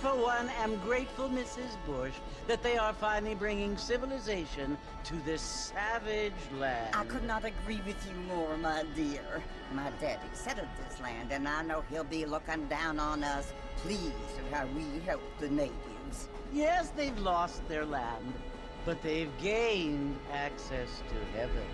for one, am grateful, Mrs. Bush, that they are finally bringing civilization to this savage land. I could not agree with you more, my dear. My daddy settled this land, and I know he'll be looking down on us, pleased at how we help the natives. Yes, they've lost their land, but they've gained access to heaven.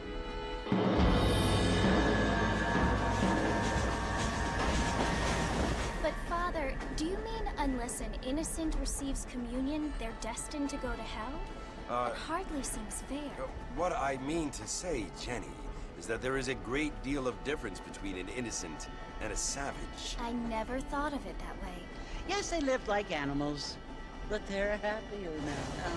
But Father, do you mean unless an innocent receives communion, they're destined to go to hell? That hardly seems fair. What I mean to say, Jenny, is that there is a great deal of difference between an innocent and a savage. I never thought of it that way. Yes, they lived like animals, but they're happier now.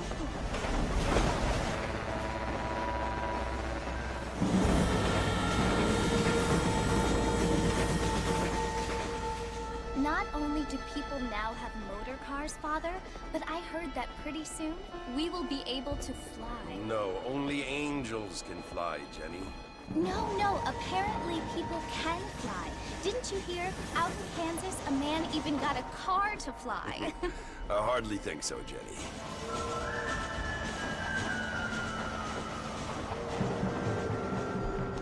Not only do people now have motor cars, Father, but I heard that pretty soon we will be able to fly. No, only angels can fly, Jenny. No, apparently people can fly. Didn't you hear? Out in Kansas, a man even got a car to fly. I hardly think so, Jenny.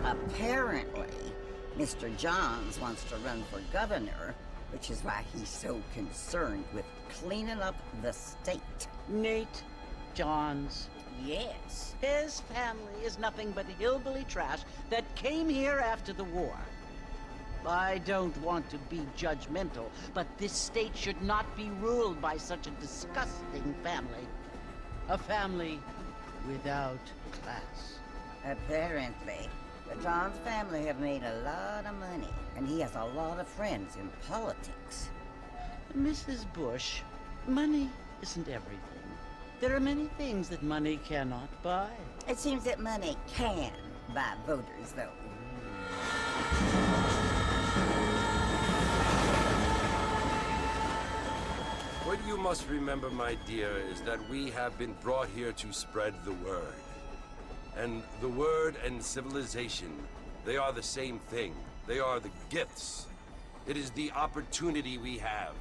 Apparently, Mr. Johns wants to run for governor, which is why he's so concerned with cleaning up the state. Nate Johns. Yes. His family is nothing but hillbilly trash that came here after the war. I don't want to be judgmental, but this state should not be ruled by such a disgusting family. A family without class. Apparently. The Johns family have made a lot of money, and he has a lot of friends in politics. Mrs. Bush, money isn't everything. There are many things that money cannot buy. It seems that money can buy voters, though. What you must remember, my dear, is that we have been brought here to spread the word. And the word and civilization, they are the same thing. They are the gifts. It is the opportunity we have,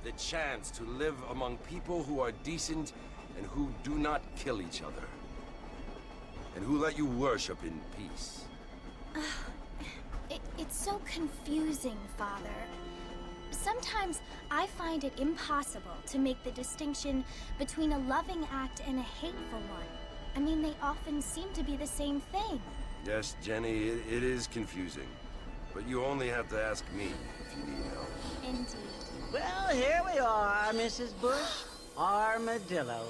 the chance to live among people who are decent and who do not kill each other. And who let you worship in peace. It's so confusing, Father. Sometimes I find it impossible to make the distinction between a loving act and a hateful one. I mean, they often seem to be the same thing. Yes, Jenny, it is confusing. But you only have to ask me if you need help. Indeed. Well, here we are, Mrs. Bush. Armadillo.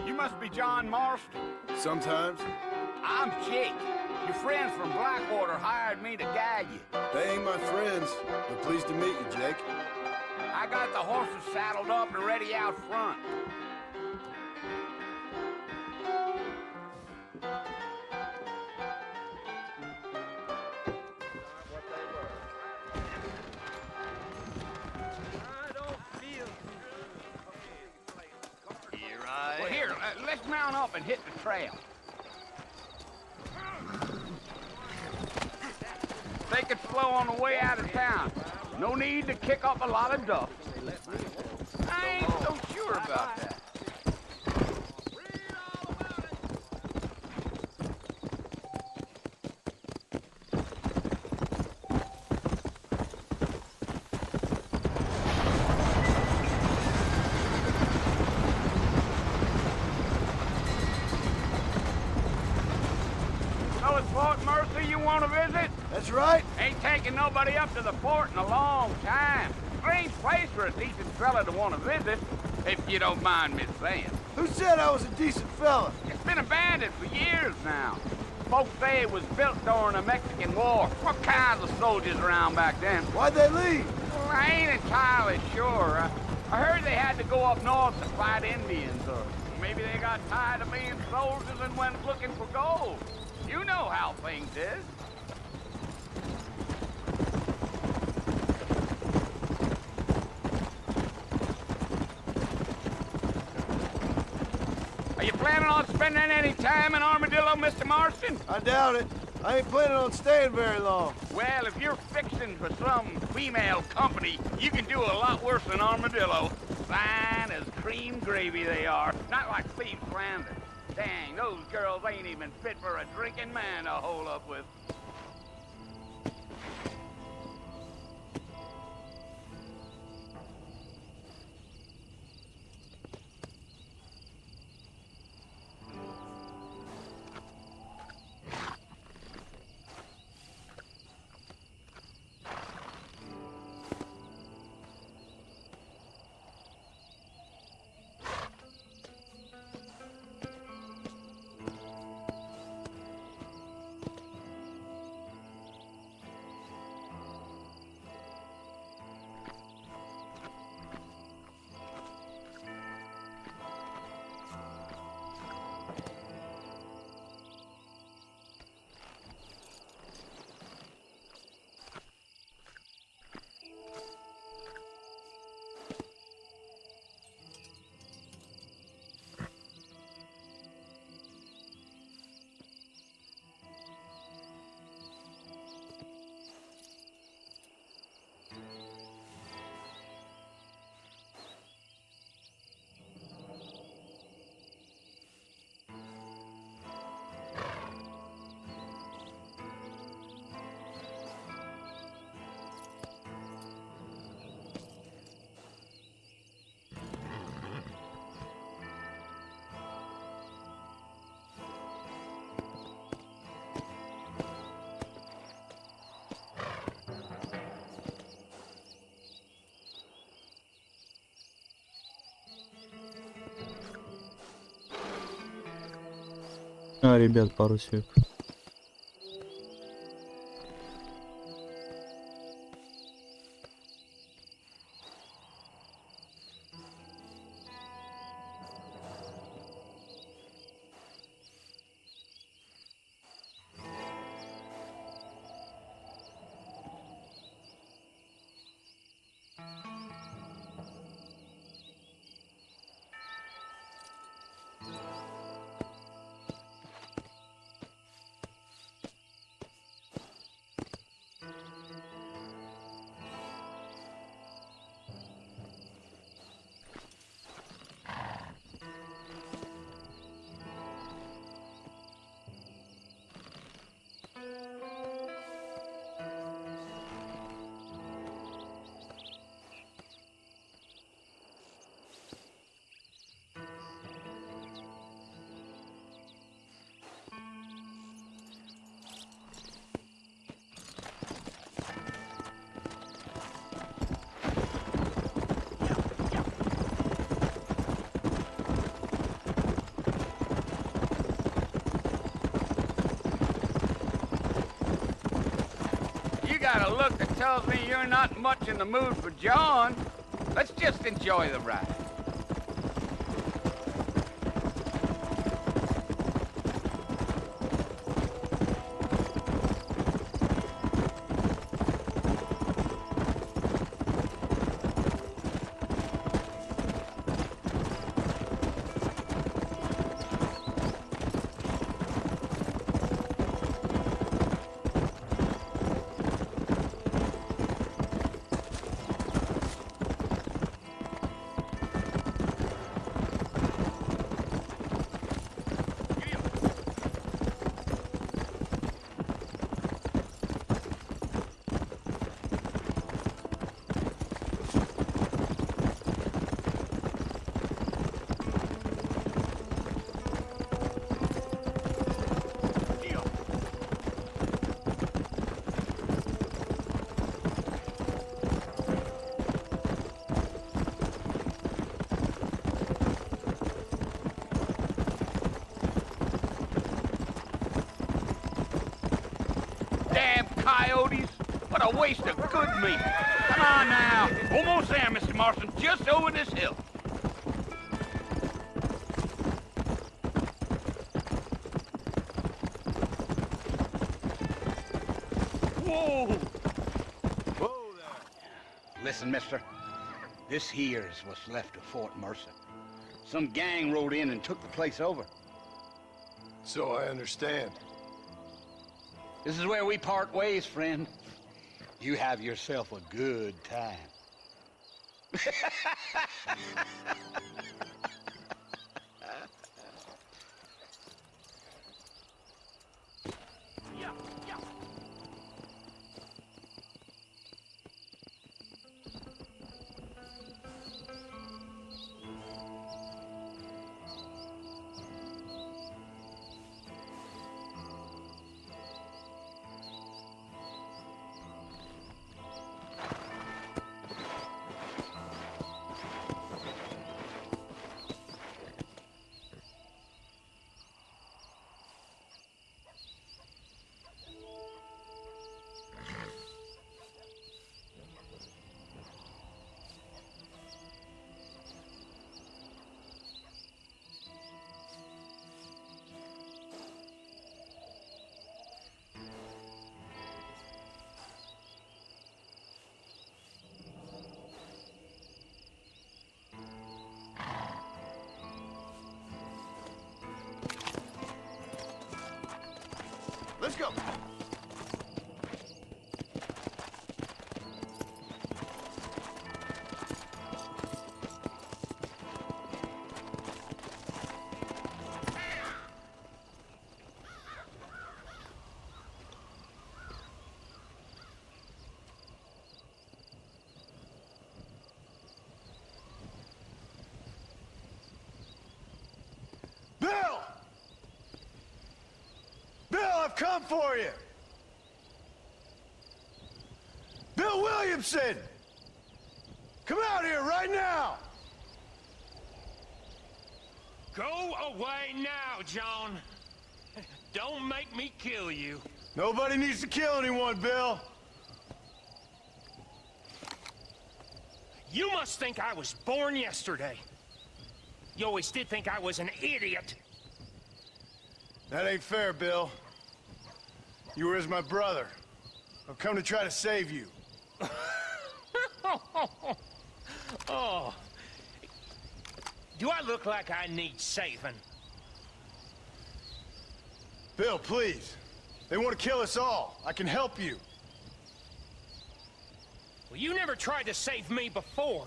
You must be John Marston. Sometimes. I'm Jake. Your friends from Blackwater hired me to guide you. They ain't my friends, but pleased to meet you, Jake. I got the horses saddled up and ready out front. Well, here, let's mount up and hit the trail. Take it slow on the way out of town. No need to kick up a lot of dust. I ain't so sure about that. Well, as far Fort Mercy you want to visit? That's right. Ain't taking nobody up to the fort in a long time. Strange place for a decent fella to want to visit, if you don't mind me saying. Who said I was a decent fella? It's been abandoned for years now. Folks say it was built during the Mexican War. What kinds of soldiers around back then? Why'd they leave? Well, I ain't entirely sure. I heard they had to go up north to fight Indians, or maybe they got tired of being soldiers and went looking for gold. You know how things is. Are you planning on spending any time in Armadillo, Mr. Marston? I doubt it. I ain't planning on staying very long. Well, if you're fixing for some female company, you can do a lot worse than Armadillo. Fine as cream gravy they are. Not like Steve Flanders. Dang, those girls ain't even fit for a drinking man to hold up with. Ребят, пару сек. Got a look that tells me you're not much in the mood for John. Let's just enjoy the ride. What a waste of good meat. Come on now. Almost there, Mr. Marston. Just over this hill. Whoa! Whoa there. Listen, mister. This here is what's left of Fort Mercer. Some gang rode in and took the place over. So I understand. This is where we part ways, friend. You have yourself a good time. Let's go. Bill! Bill, I've come for you! Bill Williamson! Come out here right now! Go away now, John. Don't make me kill you. Nobody needs to kill anyone, Bill. You must think I was born yesterday. You always did think I was an idiot. That ain't fair, Bill. You were as my brother. I've come to try to save you. Oh. Do I look like I need saving? Bill, please. They want to kill us all. I can help you. Well, you never tried to save me before.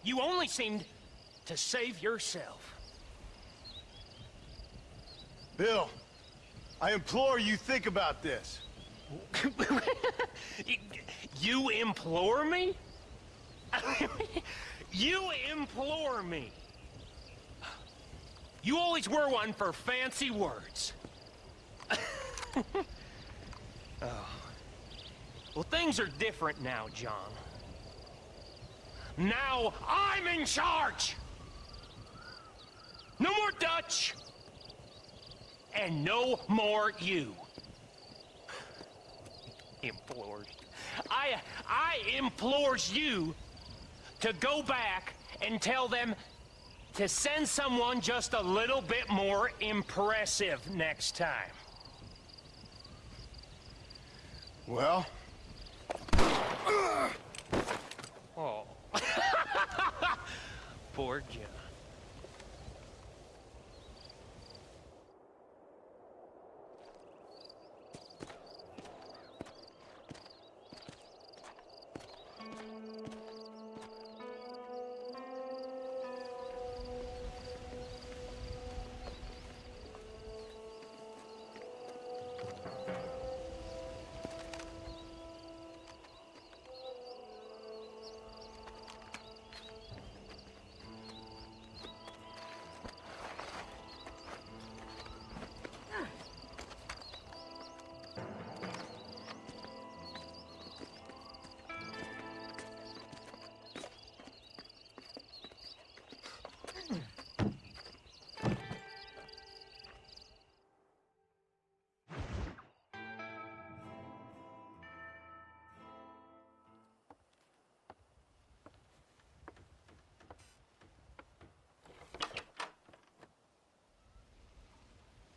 You only seemed to save yourself. Bill, I implore you think about this. You implore me? You implore me. You always were one for fancy words. Oh. Well, things are different now, John. Now I'm in charge! No more Dutch! And no more you. Implores. I implores you to go back and tell them to send someone just a little bit more impressive next time. Well? Oh. Poor John.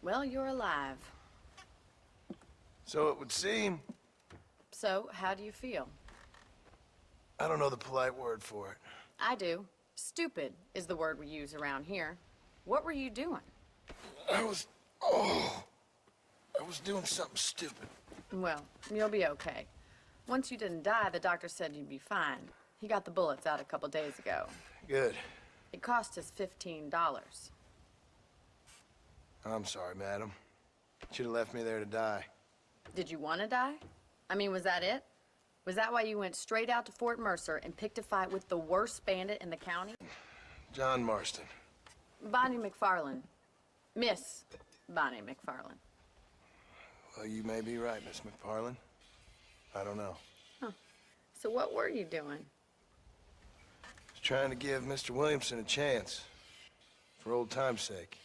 Well, you're alive. So it would seem. So, how do you feel? I don't know the polite word for it. I do. Stupid is the word we use around here. What were you doing? I was doing something stupid. Well, you'll be okay. Once you didn't die, the doctor said you'd be fine. He got the bullets out a couple days ago. Good. It cost us $15. I'm sorry, madam. Should have left me there to die. Did you want to die? I mean, was that it? Was that why you went straight out to Fort Mercer and picked a fight with the worst bandit in the county? John Marston. Bonnie McFarlane. Miss Bonnie McFarlane. Well, you may be right, Miss McFarlane. I don't know. Huh. So what were you doing? Just trying to give Mr. Williamson a chance. For old time's sake.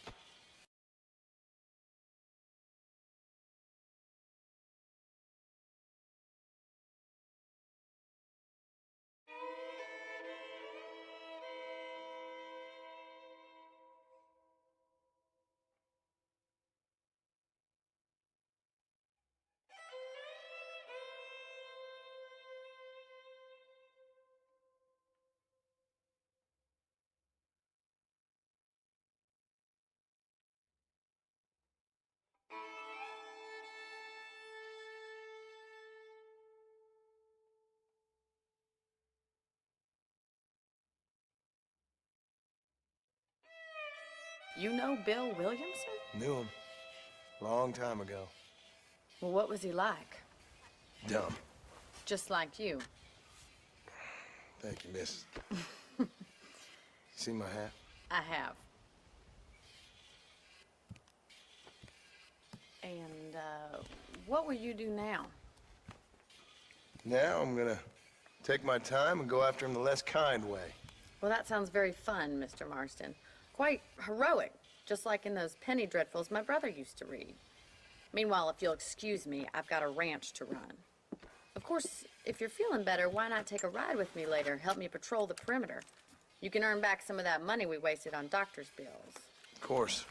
You know Bill Williamson? Knew him. Long time ago. Well, what was he like? Dumb. Just like you. Thank you, miss. See my hat? I have. And, what will you do now? Now I'm gonna take my time and go after him the less kind way. Well, that sounds very fun, Mr. Marston. Quite heroic, just like in those penny dreadfuls my brother used to read. Meanwhile, if you'll excuse me, I've got a ranch to run. Of course, if you're feeling better, why not take a ride with me later? Help me patrol the perimeter. You can earn back some of that money we wasted on doctor's bills. Of course.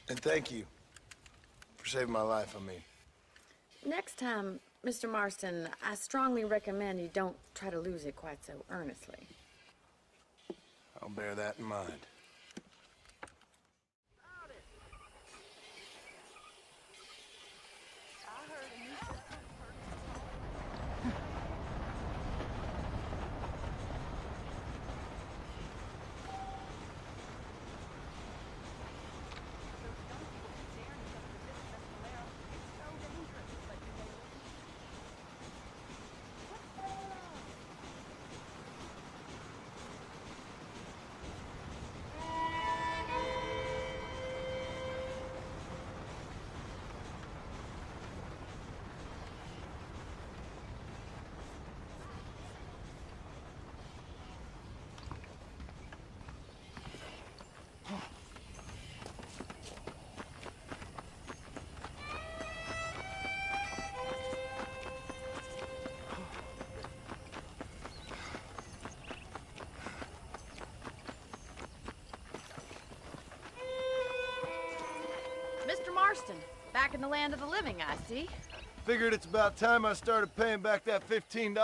And thank you for saving my life, I mean. Next time, Mr. Marston, I strongly recommend you don't try to lose it quite so earnestly. I'll bear that in mind. Mr. Marston, back in the land of the living, I see. Figured it's about time I started paying back that $15.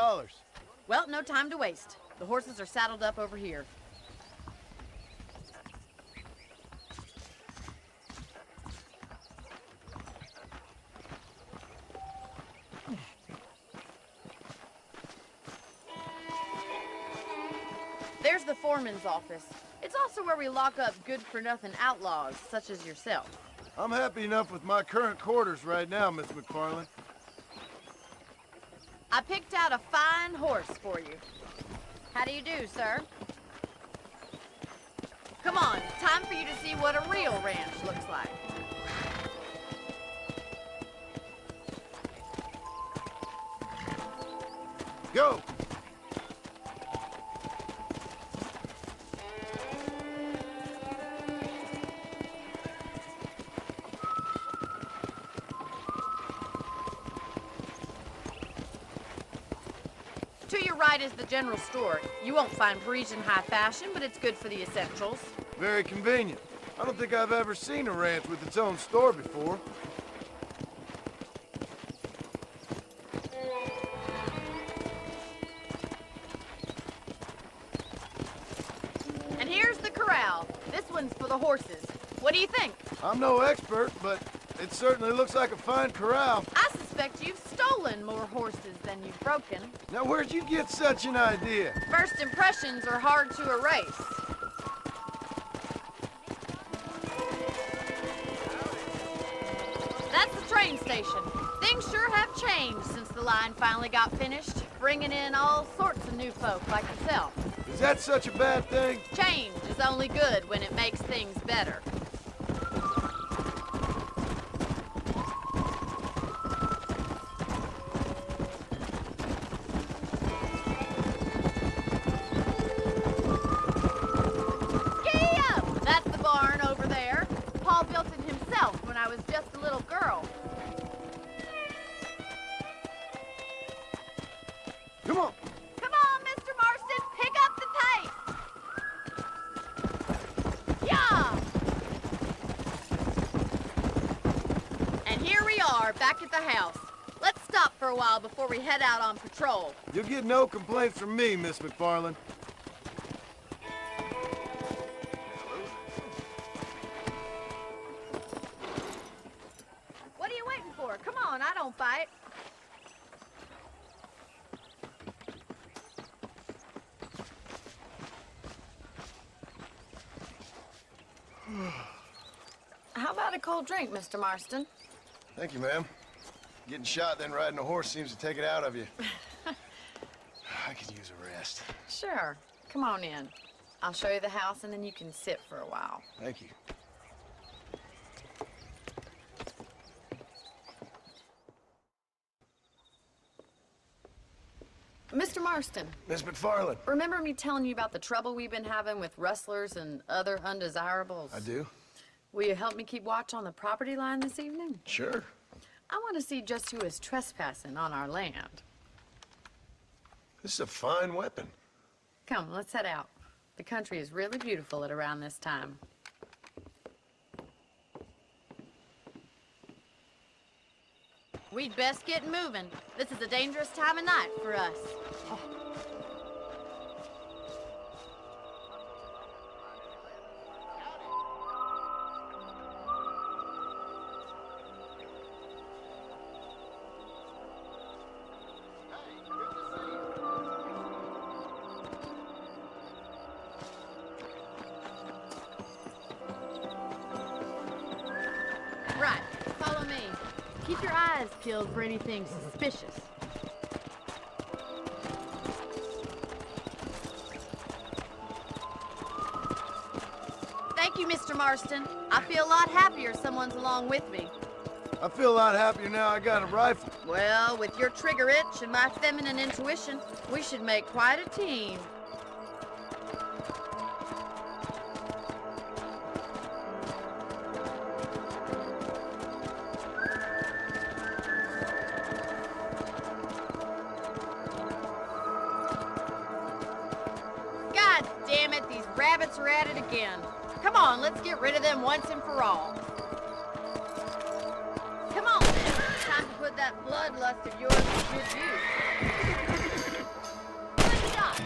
Well, no time to waste. The horses are saddled up over here. There's the foreman's office. It's also where we lock up good-for-nothing outlaws, such as yourself. I'm happy enough with my current quarters right now, Miss McFarlane. I picked out a fine horse for you. How do you do, sir? Come on, time for you to see what a real ranch looks like. Go! To your right is the general store. You won't find Parisian high fashion, but it's good for the essentials. Very convenient. I don't think I've ever seen a ranch with its own store before. And here's the corral. This one's for the horses. What do you think? I'm no expert, but it certainly looks like a fine corral. I suspect you've stolen more horses than you've broken. Now, where'd you get such an idea? First impressions are hard to erase. That's the train station. Things sure have changed since the line finally got finished, bringing in all sorts of new folk like yourself. Is that such a bad thing? Change is only good when it makes things better. That's the barn over there. Paul built it himself when I was just a little girl. Come on. Come on, Mr. Marston, pick up the pace. Yeah! And here we are, back at the house. Let's stop for a while before we head out on patrol. You'll get no complaints from me, Miss McFarland. What are you waiting for? Come on, I don't bite. How about a cold drink, Mr. Marston? Thank you, ma'am. Getting shot, then riding a horse seems to take it out of you. I could use a rest. Sure. Come on in. I'll show you the house, and then you can sit for a while. Thank you. Mr. Marston, Miss McFarland. remember me telling you about the trouble we've been having with rustlers and other undesirables? I do? Will you help me keep watch on the property line this evening? Sure. I want to see just who is trespassing on our land. This is a fine weapon. Come, let's head out. The country is really beautiful at around this time. We'd best get moving. This is a dangerous time of night for us. Right, follow me. Keep your eyes peeled for anything suspicious. Thank you, Mr. Marston. I feel a lot happier someone's along with me. I feel a lot happier now I got a rifle. Well, with your trigger itch and my feminine intuition, we should make quite a team. God damn it, these rabbits are at it again. Come on, let's get rid of them once and for all. Come on, then. Time to put that bloodlust of yours to good use. Good shot.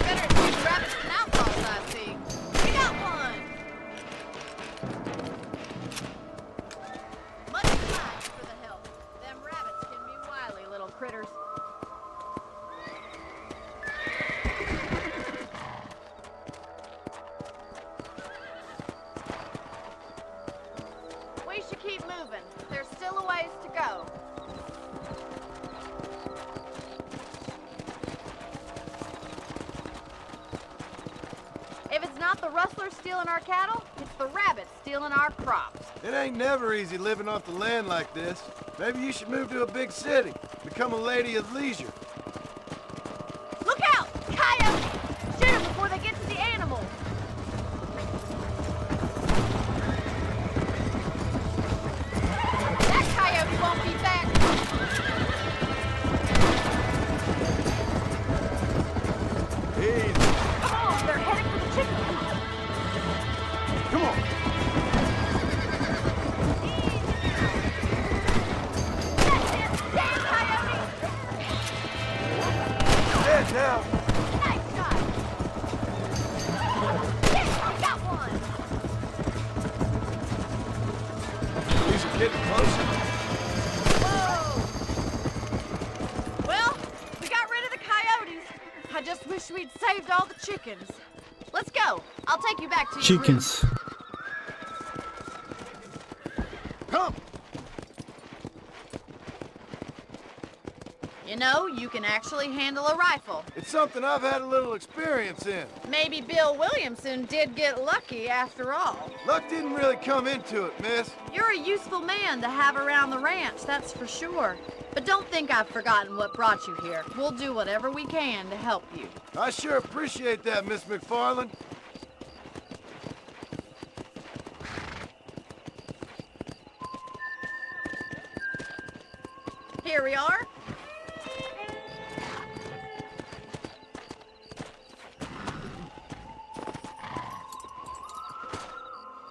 Better shoot rabbits than outlaws, I see. We got one. Much obliged for the help. Them rabbits can be wily little critters. We should keep moving. There's still a ways to go. If it's not the rustlers stealing our cattle, it's the rabbits stealing our crops. It ain't never easy living off the land like this. Maybe you should move to a big city. Become a lady of leisure. Look out! Coyotes! Shoot them before they get to the animals. That coyote won't be back. Easy. Come on, they're heading for the chicken getting closer. Whoa! Well, we got rid of the coyotes. I just wish we'd saved all the chickens. Let's go. I'll take you back to your room. Chickens. Come! You know, you can actually handle a rifle. It's something I've had a little experience in. Maybe Bill Williamson did get lucky after all. Luck didn't really come into it, miss. You're a useful man to have around the ranch, that's for sure. But don't think I've forgotten what brought you here. We'll do whatever we can to help you. I sure appreciate that, Miss McFarland. Here we are.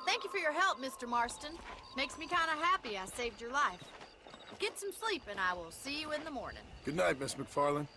Thank you for your help, Mr. Marston. Makes me kind of happy I saved your life. Get some sleep and I will see you in the morning. Good night, Miss McFarland.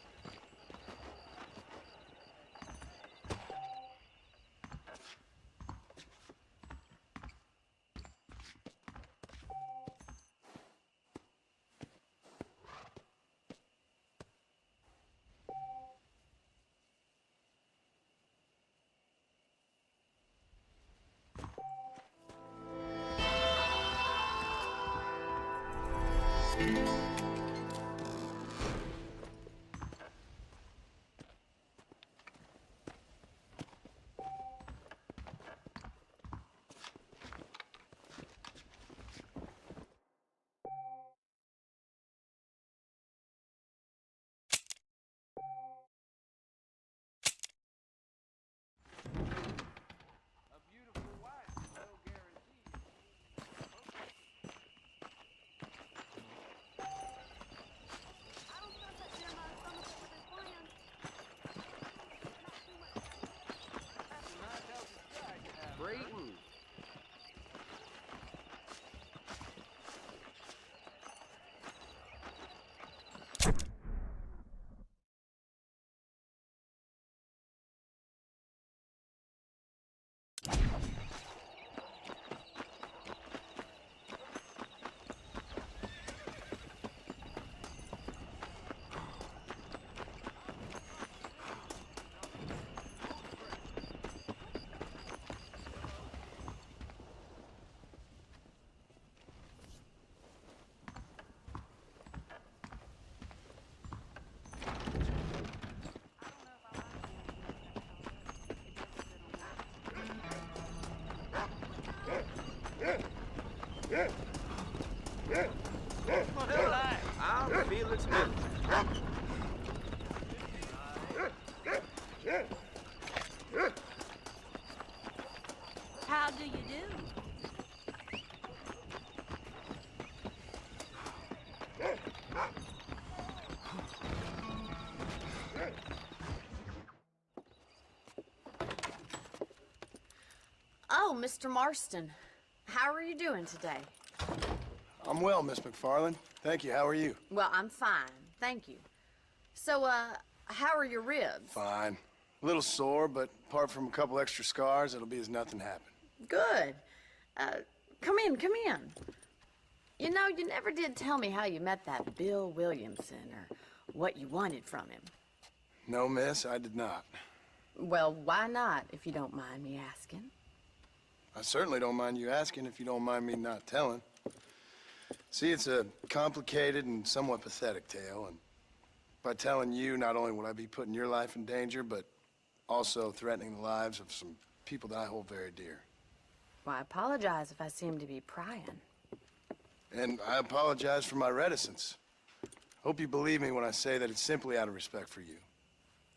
I'll feel its milk. How do you do? Oh, Mr. Marston. How are you doing today? I'm well, Miss McFarland. Thank you. How are you? Well, I'm fine. Thank you. So, how are your ribs? Fine. A little sore, but apart from a couple extra scars, it'll be as nothing happened. Good. Come in, come in. You know, you never did tell me how you met that Bill Williamson or what you wanted from him. No, miss, I did not. Well, why not, if you don't mind me asking? I certainly don't mind you asking if you don't mind me not telling. See, it's a complicated and somewhat pathetic tale, and by telling you, not only would I be putting your life in danger, but also threatening the lives of some people that I hold very dear. Well, I apologize if I seem to be prying. And I apologize for my reticence. Hope you believe me when I say that it's simply out of respect for you.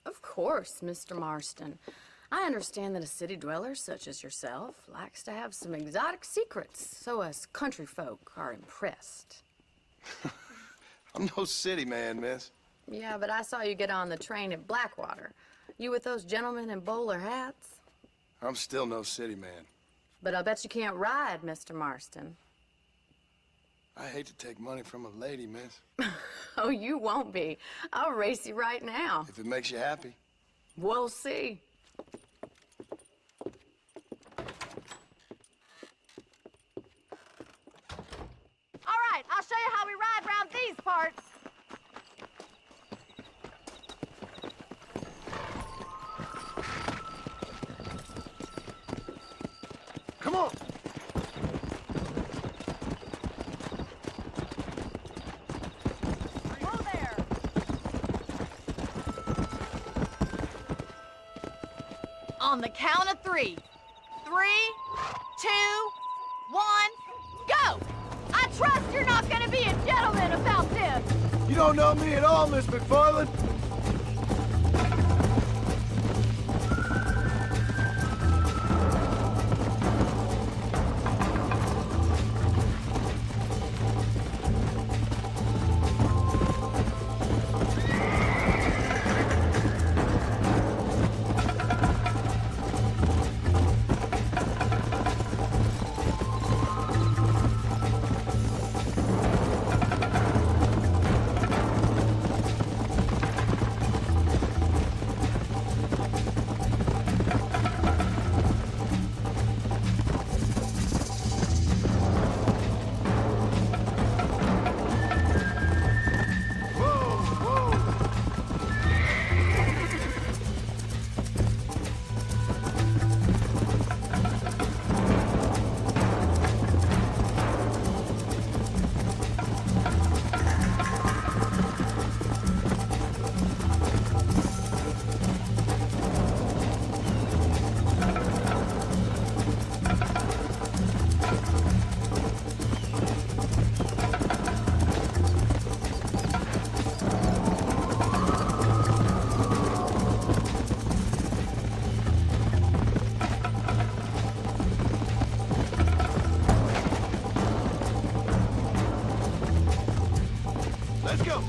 Of course, Mr. Marston. I understand that a city dweller such as yourself likes to have some exotic secrets, so us country folk are impressed. I'm no city man, miss. Yeah, but I saw you get on the train at Blackwater. You with those gentlemen in bowler hats? I'm still no city man. But I'll bet you can't ride, Mr. Marston. I hate to take money from a lady, miss. Oh, you won't be. I'll race you right now. If it makes you happy. We'll see. Come on! Whoa there! On the count of 3. 3, 2, 1, go! I trust you're not gonna be a gentleman about this! You don't know me at all, Miss McFarland. Let's go!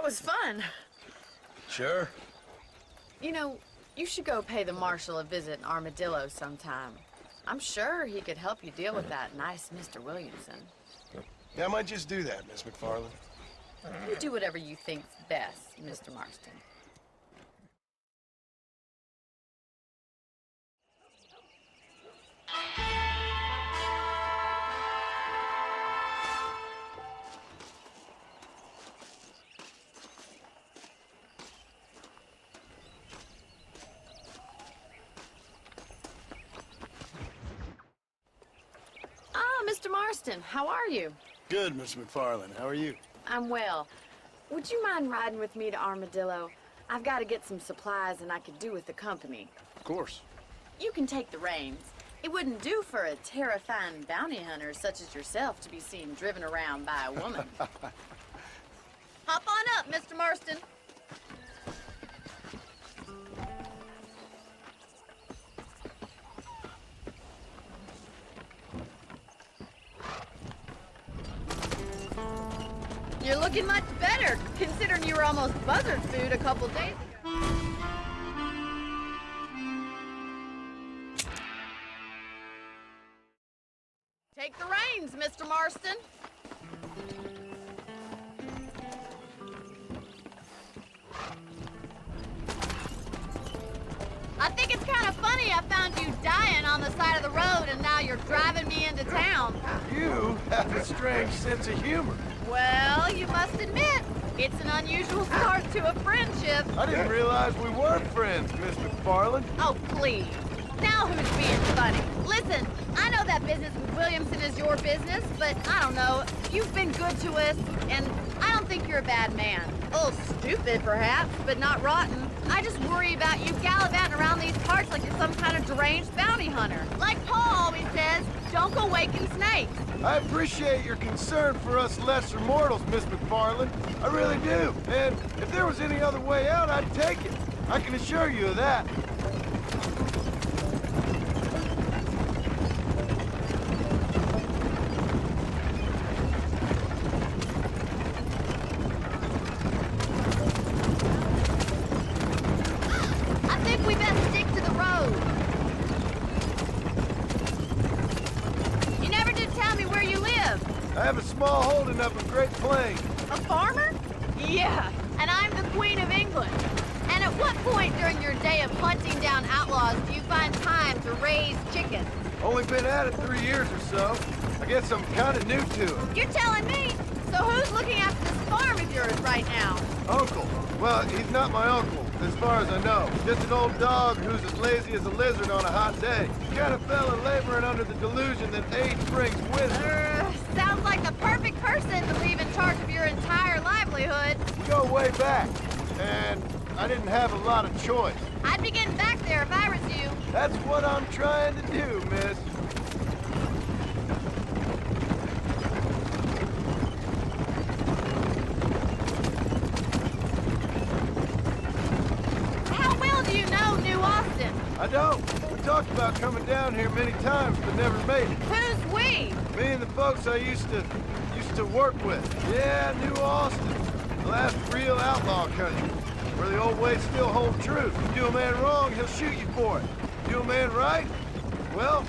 Was fun. Sure. You know, you should go pay the marshal a visit in Armadillo sometime. I'm sure he could help you deal with that nice Mr. Williamson. Yeah, I might just do that, Miss McFarland. You do whatever you think's best, Mr. Marston. Mr. Marston, how are you? Good, Miss McFarland. How are you? I'm well. Would you mind riding with me to Armadillo? I've got to get some supplies and I could do with the company. Of course. you can take the reins. It wouldn't do for a terrifying bounty hunter such as yourself to be seen driven around by a woman. Hop on up, Mr. Marston. You're looking much better, considering you were almost buzzard food a couple days ago. Take the reins, Mr. Marston. I think it's kind of funny I found you dying on the side of the road and now you're driving me into town. You have a strange sense of humor. Well, you must admit, it's an unusual start to a friendship. I didn't realize we were friends, Miss McFarland. Oh, please. Now who's being funny? Listen, I know that business with Williamson is your business, but I don't know. You've been good to us, and I don't think you're a bad man. A little stupid, perhaps, but not rotten. I just worry about you gallivanting around these parts like you're some kind of deranged bounty hunter. Like Paul always says, don't go waking snakes. I appreciate your concern for us lesser mortals, Miss McFarland. I really do. And if there was any other way out, I'd take it. I can assure you of that. I think we best stick to the road. You never did tell me where you live. I have a small holding up in Great Plains. A farmer? Yeah, and I'm the Queen of England. And at what point during your day of hunting down outlaws do you find time to raise chickens? Only been at it 3 years or so. I guess I'm kind of new to it. You're telling me? So who's looking after this farm of yours right now? Uncle. Well, he's not my uncle, as far as I know. Just an old dog who's as lazy as a lizard on a hot day. Kind of fella laboring under the delusion that age brings wisdom. Sounds like the perfect person to leave in charge of your entire livelihood. We go way back, and I didn't have a lot of choice. I'd be getting back there if I was you. That's what I'm trying to do, miss. How well do you know New Austin? I don't. We talked about coming down here many times, but never made it. Who's we? Me and the folks I used to work with. Yeah, New Austin. The last real outlaw country, where the old ways still hold true. You do a man wrong, he'll shoot you for it. Do a man right, well,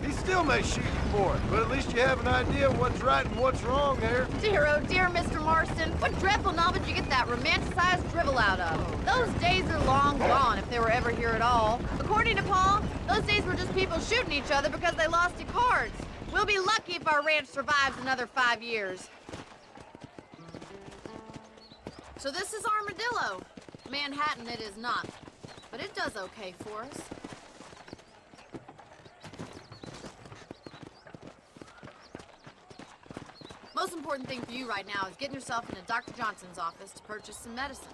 he still may shoot you for it. But at least you have an idea of what's right and what's wrong there. Dear, oh dear, Mr. Marston. What dreadful novel did you get that romanticized drivel out of? Those days are long gone, if they were ever here at all. According to Paul, those days were just people shooting each other because they lost at cards. We'll be lucky if our ranch survives another 5 years. So this is Armadillo. Manhattan it is not, but it does okay for us. Most important thing for you right now is getting yourself into Dr. Johnson's office to purchase some medicine.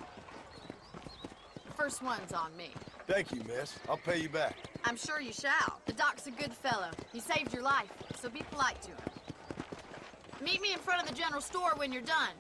The first one's on me. Thank you, miss. I'll pay you back. I'm sure you shall. The doc's a good fellow. He saved your life, so be polite to him. Meet me in front of the general store when you're done.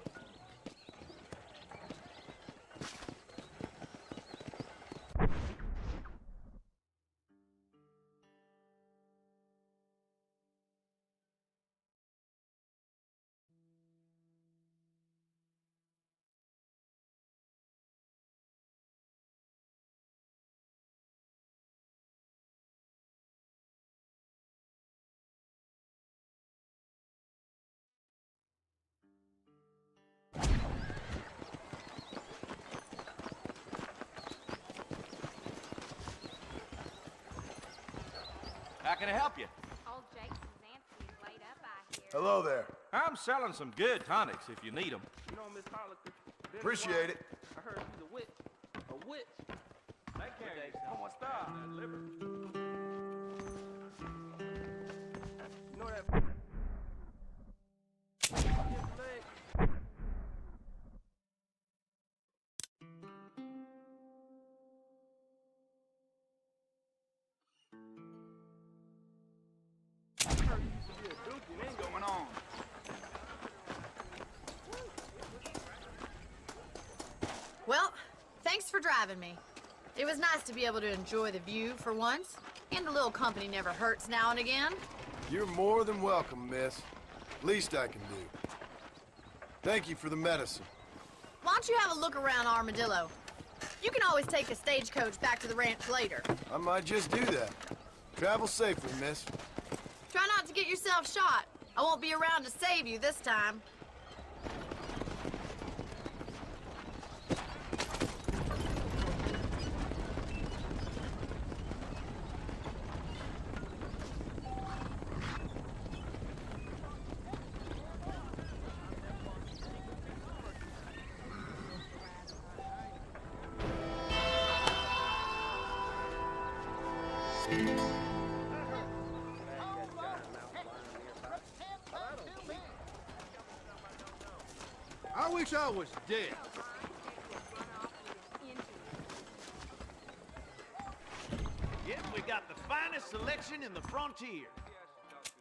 How can I help you? Old Jason's Nancy's laid up, I hear. Hello there. I'm selling some good tonics if you need them. You know, Miss Harlequin. Appreciate it. I heard she's a witch. A witch. Take care of yourself. Come on, stop. That liver. You know that. Thanks for driving me. It was nice to be able to enjoy the view for once, and a little company never hurts now and again. You're more than welcome, miss. Least I can do. Thank you for the medicine. Why don't you have a look around Armadillo? You can always take a stagecoach back to the ranch later. I might just do that. Travel safely, miss. Try not to get yourself shot. I won't be around to save you this time. I wish I was dead. Yep, we got the finest selection in the frontier.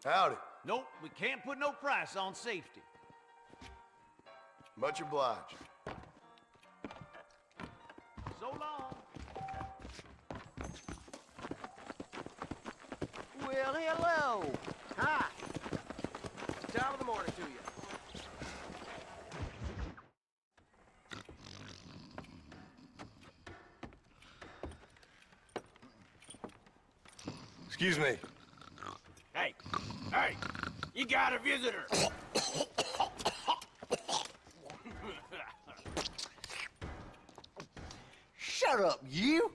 Howdy. Nope, we can't put no price on safety. Much obliged. So long. Well, hello. Hi. Top of the morning to you. Excuse me. Hey, hey, you got a visitor. Shut up, you!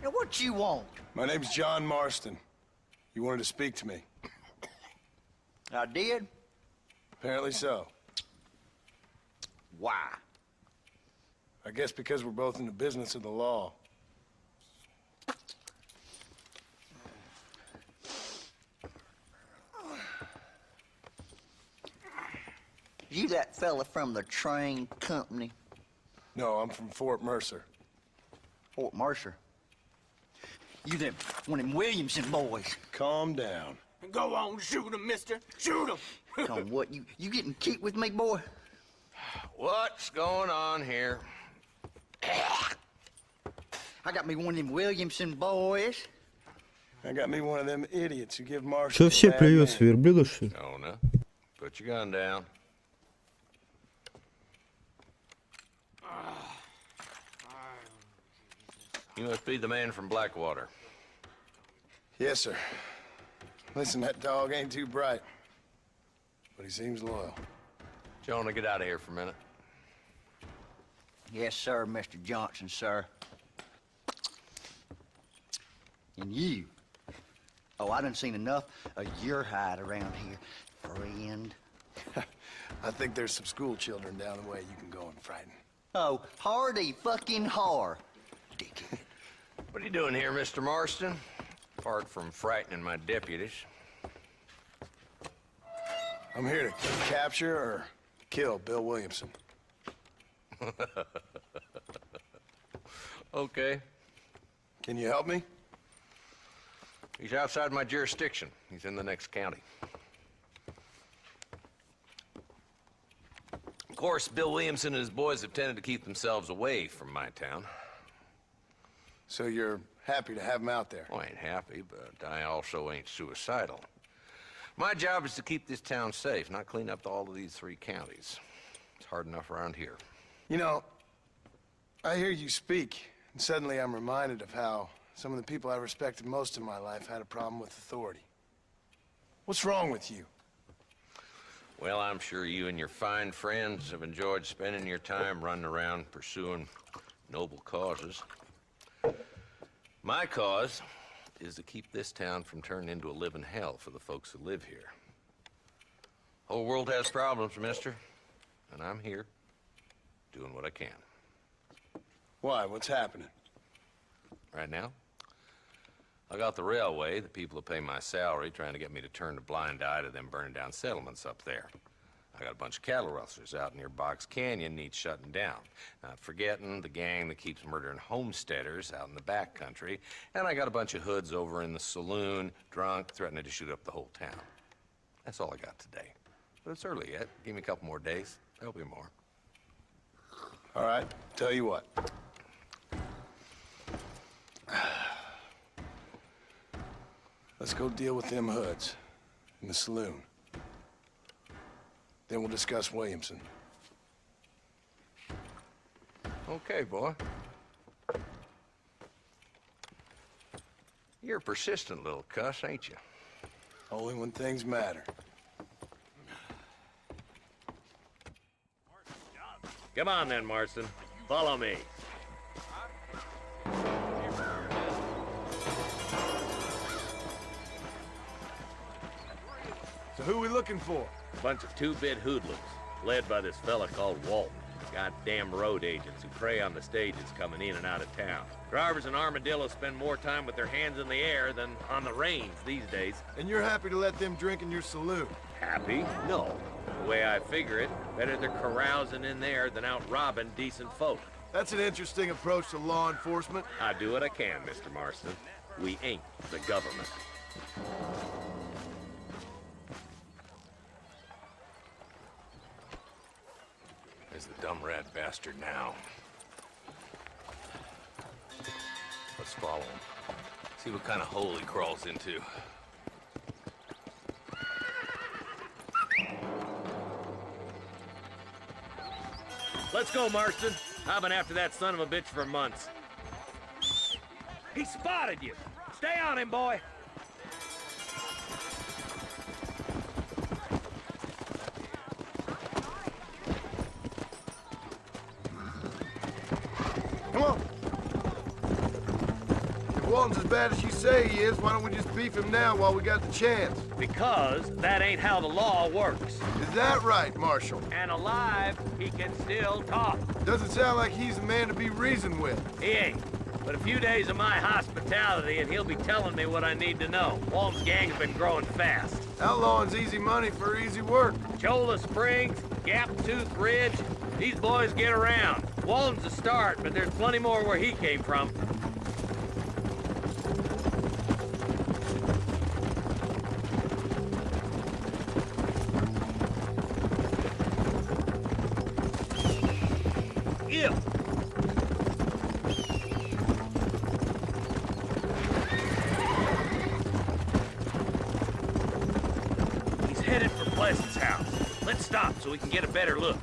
Now, what you want? My name's John Marston. You wanted to speak to me. I did? Apparently so. Why? I guess because we're both in the business of the law. You that fella from the train company? No, I'm from Fort Mercer. Fort Mercer? You them, one of them Williamson boys. Calm down. Go on, shoot him, mister. Shoot him. Come on, what, you getting kicked with me, boy? What's going on here? I got me one of them Williamson boys. I got me one of them idiots who give Marshall. Что все приветствия, верблюда, что ли? Jonah, put your gun down. You must be the man from Blackwater. Yes, sir. Listen, that dog ain't too bright, but he seems loyal. Jonah, get out of here for a minute. Yes, sir, Mr. Johnson, sir. And you. Oh, I done seen enough of your hide around here, friend. I think there's some school children down the way you can go and frighten. Oh, hardy fucking har. Dickhead. What are you doing here, Mr. Marston? Apart from frightening my deputies. I'm here to capture or kill Bill Williamson. Okay. Can you help me? He's outside my jurisdiction. He's in the next county. Of course, Bill Williamson and his boys have tended to keep themselves away from my town. So you're happy to have him out there? Well, I ain't happy, but I also ain't suicidal. My job is to keep this town safe, not clean up all of these 3 counties. It's hard enough around here. You know, I hear you speak, and suddenly I'm reminded of how some of the people I respected most in my life had a problem with authority. What's wrong with you? Well, I'm sure you and your fine friends have enjoyed spending your time running around pursuing noble causes. My cause is to keep this town from turning into a living hell for the folks who live here. Whole world has problems, mister, and I'm here doing what I can. Why? What's happening? Right now, I got the railway, the people who pay my salary, trying to get me to turn a blind eye to them burning down settlements up there. I got a bunch of cattle rustlers out near Box Canyon needs shutting down. Not forgetting the gang that keeps murdering homesteaders out in the back country. And I got a bunch of hoods over in the saloon, drunk, threatening to shoot up the whole town. That's all I got today. But it's early yet. Give me a couple more days. There'll be more. All right, tell you what. Let's go deal with them hoods in the saloon. Then we'll discuss Williamson. Okay, boy. You're a persistent little cuss, ain't you? Only when things matter. Come on then, Marston. Follow me. So who we looking for? Bunch of two-bit hoodlums, led by this fella called Walton. Goddamn road agents who prey on the stages coming in and out of town. Drivers in Armadillo spend more time with their hands in the air than on the reins these days. And you're happy to let them drink in your saloon? Happy? No. The way I figure it, better they're carousing in there than out robbing decent folk. That's an interesting approach to law enforcement. I do what I can, Mr. Marston. We ain't the government. There's the dumb rat bastard now. Let's follow him. See what kind of hole he crawls into. Let's go, Marston. I've been after that son of a bitch for months. He spotted you. Stay on him, boy. Come on. If Walton's as bad as you say he is, why don't we just beef him now while we got the chance? Because that ain't how the law works. Is that right, Marshal? And alive, he can still talk. Doesn't sound like he's the man to be reasoned with. He ain't. But a few days of my hospitality and he'll be telling me what I need to know. Walton's gang's been growing fast. Outlawing's easy money for easy work. Cholla Springs, Gap Tooth Ridge, these boys get around. Walton's a start, but there's plenty more where he came from. Yeah. He's headed for Pleasant's house. Let's stop so we can get a better look.